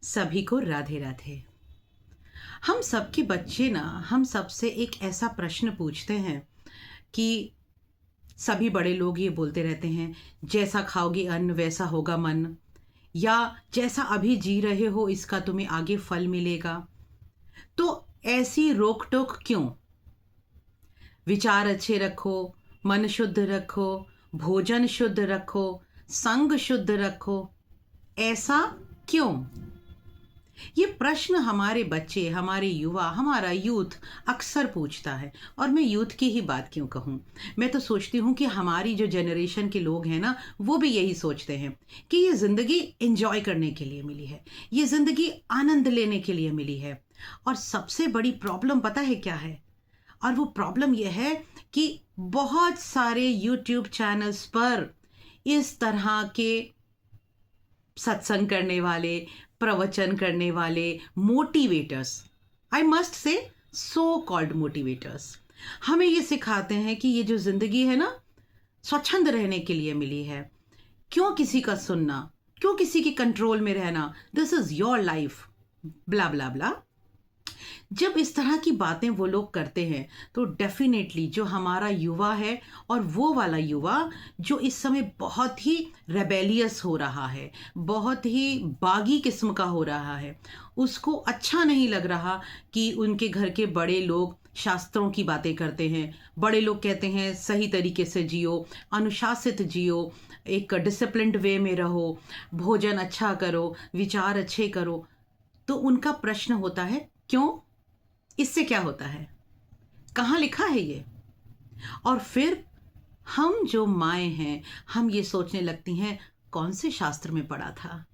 सभी को राधे राधे। हम सबके बच्चे ना हम सबसे एक ऐसा प्रश्न पूछते हैं कि सभी बड़े लोग ये बोलते रहते हैं, जैसा खाओगे अन्न वैसा होगा मन, या जैसा अभी जी रहे हो इसका तुम्हें आगे फल मिलेगा। तो ऐसी रोक टोक क्यों? विचार अच्छे रखो, मन शुद्ध रखो, भोजन शुद्ध रखो, संग शुद्ध रखो, ऐसा क्यों? ये प्रश्न हमारे बच्चे, हमारे युवा, हमारा यूथ अक्सर पूछता है। और मैं यूथ की ही बात क्यों कहूँ, मैं तो सोचती हूँ कि हमारी जो जनरेशन के लोग हैं ना, वो भी यही सोचते हैं कि ये ज़िंदगी एंजॉय करने के लिए मिली है, ये ज़िंदगी आनंद लेने के लिए मिली है। और सबसे बड़ी प्रॉब्लम पता है क्या है? और वो प्रॉब्लम ये है कि बहुत सारे यूट्यूब चैनल्स पर इस तरह के सत्संग करने वाले, प्रवचन करने वाले motivators, I must say so called motivators, हमें ये सिखाते हैं कि ये जो ज़िंदगी है ना, स्वच्छंद रहने के लिए मिली है। क्यों किसी का सुनना, क्यों किसी के कंट्रोल में रहना, दिस इज़ योर लाइफ, ब्ला ब्ला ब्ला। जब इस तरह की बातें वो लोग करते हैं तो डेफिनेटली जो हमारा युवा है, और वो वाला युवा जो इस समय बहुत ही रेबेलियस हो रहा है, बहुत ही बागी किस्म का हो रहा है, उसको अच्छा नहीं लग रहा कि उनके घर के बड़े लोग शास्त्रों की बातें करते हैं। बड़े लोग कहते हैं सही तरीके से जियो, अनुशासित जियो, एक डिसिप्लिन्ड वे में रहो, भोजन अच्छा करो, विचार अच्छे करो। तो उनका प्रश्न होता है, क्यों? इससे क्या होता है? कहाँ लिखा है ये? और फिर हम जो माएँ हैं, हम ये सोचने लगती हैं, कौन से शास्त्र में पढ़ा था?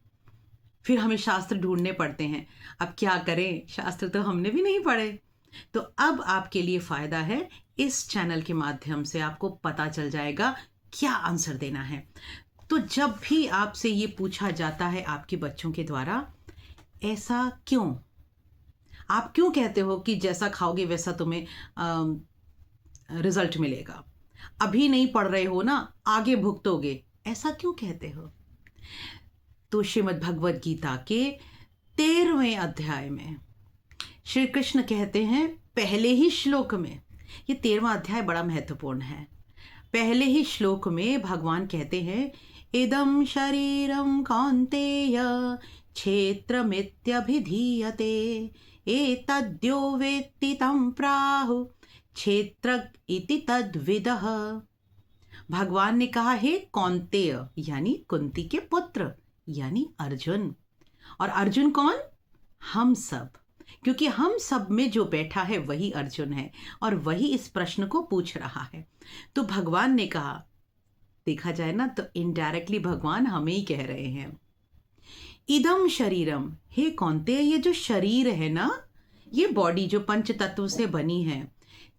फिर हमें शास्त्र ढूँढने पड़ते हैं। अब क्या करें, शास्त्र तो हमने भी नहीं पढ़े। तो अब आपके लिए फ़ायदा है, इस चैनल के माध्यम से आपको पता चल जाएगा क्या आंसर देना है। तो जब भी आपसे ये पूछा जाता है आपके बच्चों के द्वारा, ऐसा क्यों? आप क्यों कहते हो कि जैसा खाओगे वैसा तुम्हें रिजल्ट मिलेगा? अभी नहीं पढ़ रहे हो ना, आगे भुगतोगे, ऐसा क्यों कहते हो? तो श्रीमद् भगवद गीता के 13वें अध्याय में श्री कृष्ण कहते हैं, पहले ही श्लोक में, ये 13वां अध्याय बड़ा महत्वपूर्ण है। पहले ही श्लोक में भगवान कहते हैं, इदं शरीरं कौन्तेय क्षेत्रमित्यभिधीयते, एतद्यो वेत्ति तं प्राहु क्षेत्रज्ञ इति तद्विदः। भगवान ने कहा, हे कौन्तेय यानी कुंती के पुत्र, यानी अर्जुन। और अर्जुन कौन? हम सब। क्योंकि हम सब में जो बैठा है वही अर्जुन है, और वही इस प्रश्न को पूछ रहा है। तो भगवान ने कहा, देखा जाए ना तो इनडायरेक्टली भगवान हमें ही कह रहे हैं, इदम शरीरम, हे कौन्तेय ये जो शरीर है ना, ये बॉडी जो पंच तत्व से बनी है,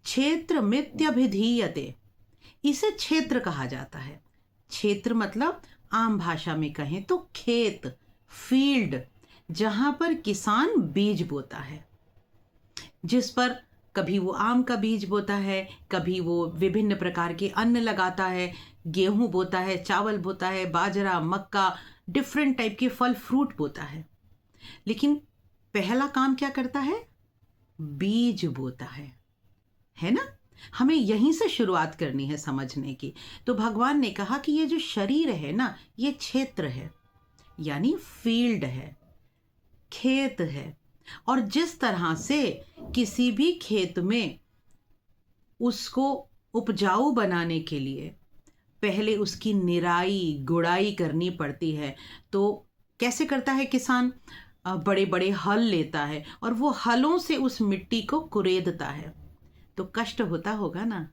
क्षेत्र मित्यभिधीयते, इसे क्षेत्र कहा जाता है। क्षेत्र मतलब आम भाषा में कहें तो खेत, फील्ड, जहाँ पर किसान बीज बोता है, जिस पर कभी वो आम का बीज बोता है, कभी वो विभिन्न प्रकार के अन्न लगाता है, गेहूं बोता है, चावल बोता है, बाजरा, मक्का, डिफरेंट टाइप के फल फ्रूट बोता है। लेकिन पहला काम क्या करता है? बीज बोता है ना? हमें यहीं से शुरुआत करनी है समझने की। तो भगवान ने कहा कि ये जो शरीर है ना, ये क्षेत्र है, यानी फील्ड है, खेत है। और जिस तरह से किसी भी खेत में उसको उपजाऊ बनाने के लिए पहले उसकी निराई गुड़ाई करनी पड़ती है, तो कैसे करता है किसान? बड़े बड़े हल लेता है और वो हलों से उस मिट्टी को कुरेदता है, तो कष्ट होता होगा ना।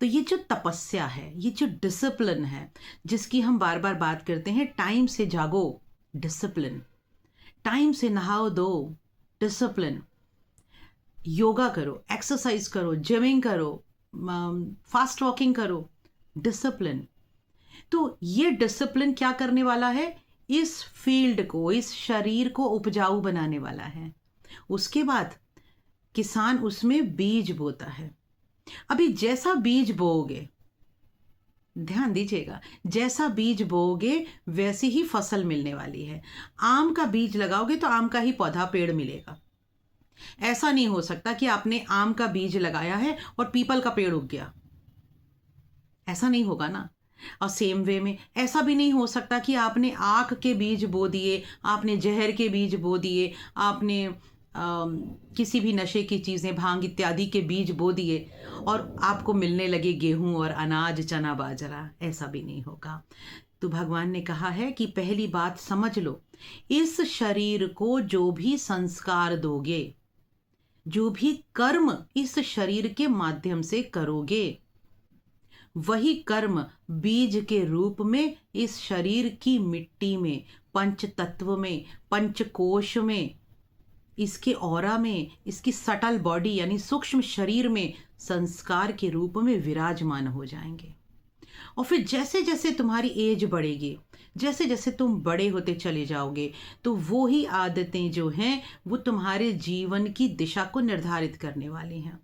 तो ये जो तपस्या है, ये जो डिसिप्लिन है, जिसकी हम बार बार बात करते हैं, टाइम से जागो, डिसिप्लिन, टाइम से नहाओ दो, डिसिप्लिन, योगा करो, एक्सरसाइज करो, जिमिंग करो, फास्ट वॉकिंग करो, डिसिप्लिन। तो ये डिसिप्लिन क्या करने वाला है? इस फील्ड को, इस शरीर को उपजाऊ बनाने वाला है। उसके बाद किसान उसमें बीज बोता है। अभी जैसा बीज बोओगे ध्यान दीजिएगा, जैसा बीज बोओगे वैसी ही फसल मिलने वाली है। आम का बीज लगाओगे तो आम का ही पौधा पेड़ मिलेगा। ऐसा नहीं हो सकता कि आपने आम का बीज लगाया है और पीपल का पेड़ उग गया, ऐसा नहीं होगा ना। और सेम वे में ऐसा भी नहीं हो सकता कि आपने आग के बीज बो दिए, आपने जहर के बीज बो दिए, आपने किसी भी नशे की चीज़ें, भांग इत्यादि के बीज बो दिए और आपको मिलने लगे गेहूं और अनाज, चना बाजरा। ऐसा भी नहीं होगा। तो भगवान ने कहा है कि पहली बात समझ लो, इस शरीर को जो भी संस्कार दोगे, जो भी कर्म इस शरीर के माध्यम से करोगे, वही कर्म बीज के रूप में इस शरीर की मिट्टी में, पंच तत्व में, पंचकोश में, इसके ऑरा में, इसकी सटल बॉडी यानी सूक्ष्म शरीर में संस्कार के रूप में विराजमान हो जाएंगे। और फिर जैसे जैसे तुम्हारी एज बढ़ेगी, जैसे जैसे तुम बड़े होते चले जाओगे, तो वो ही आदतें जो हैं वो तुम्हारे जीवन की दिशा को निर्धारित करने वाली हैं।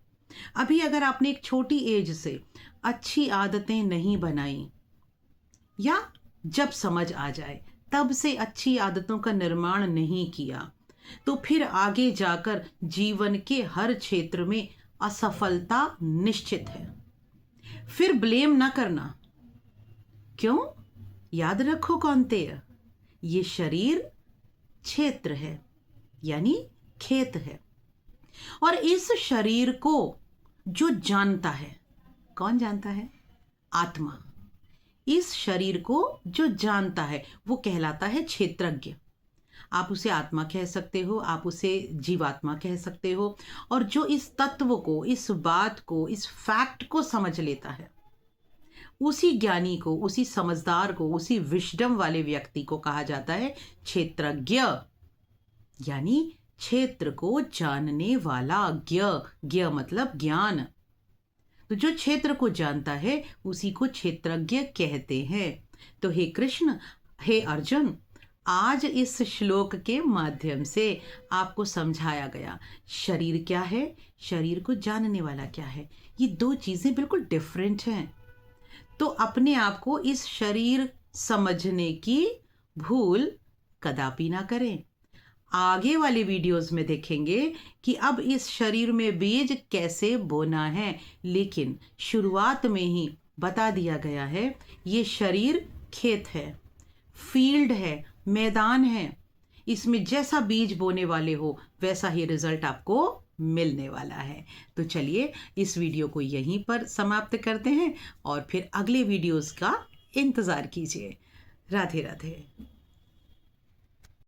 अभी अगर आपने एक छोटी एज से अच्छी आदतें नहीं बनाई, या जब समझ आ जाए तब से अच्छी आदतों का निर्माण नहीं किया, तो फिर आगे जाकर जीवन के हर क्षेत्र में असफलता निश्चित है। फिर ब्लेम ना करना। क्यों? याद रखो कौन्तेय, ये शरीर क्षेत्र है, यानी खेत है। और इस शरीर को जो जानता है, कौन जानता है? आत्मा। इस शरीर को जो जानता है वो कहलाता है क्षेत्रज्ञ। आप उसे आत्मा कह सकते हो, आप उसे जीवात्मा कह सकते हो। और जो इस तत्व को, इस बात को, इस फैक्ट को समझ लेता है, उसी ज्ञानी को, उसी समझदार को, उसी विजडम वाले व्यक्ति को कहा जाता है क्षेत्रज्ञ, यानी क्षेत्र को जानने वाला। ज्ञ, ज्ञ मतलब ज्ञान। तो जो क्षेत्र को जानता है उसी को क्षेत्रज्ञ कहते हैं। तो हे कृष्ण, हे अर्जुन, आज इस श्लोक के माध्यम से आपको समझाया गया शरीर क्या है, शरीर को जानने वाला क्या है। ये दो चीज़ें बिल्कुल डिफरेंट हैं। तो अपने आप को इस शरीर समझने की भूल कदापि ना करें। आगे वाले वीडियोस में देखेंगे कि अब इस शरीर में बीज कैसे बोना है, लेकिन शुरुआत में ही बता दिया गया है ये शरीर खेत है, फील्ड है, मैदान है। इसमें जैसा बीज बोने वाले हो वैसा ही रिजल्ट आपको मिलने वाला है। तो चलिए इस वीडियो को यहीं पर समाप्त करते हैं और फिर अगले वीडियोस का इंतज़ार कीजिए। राधे राधे।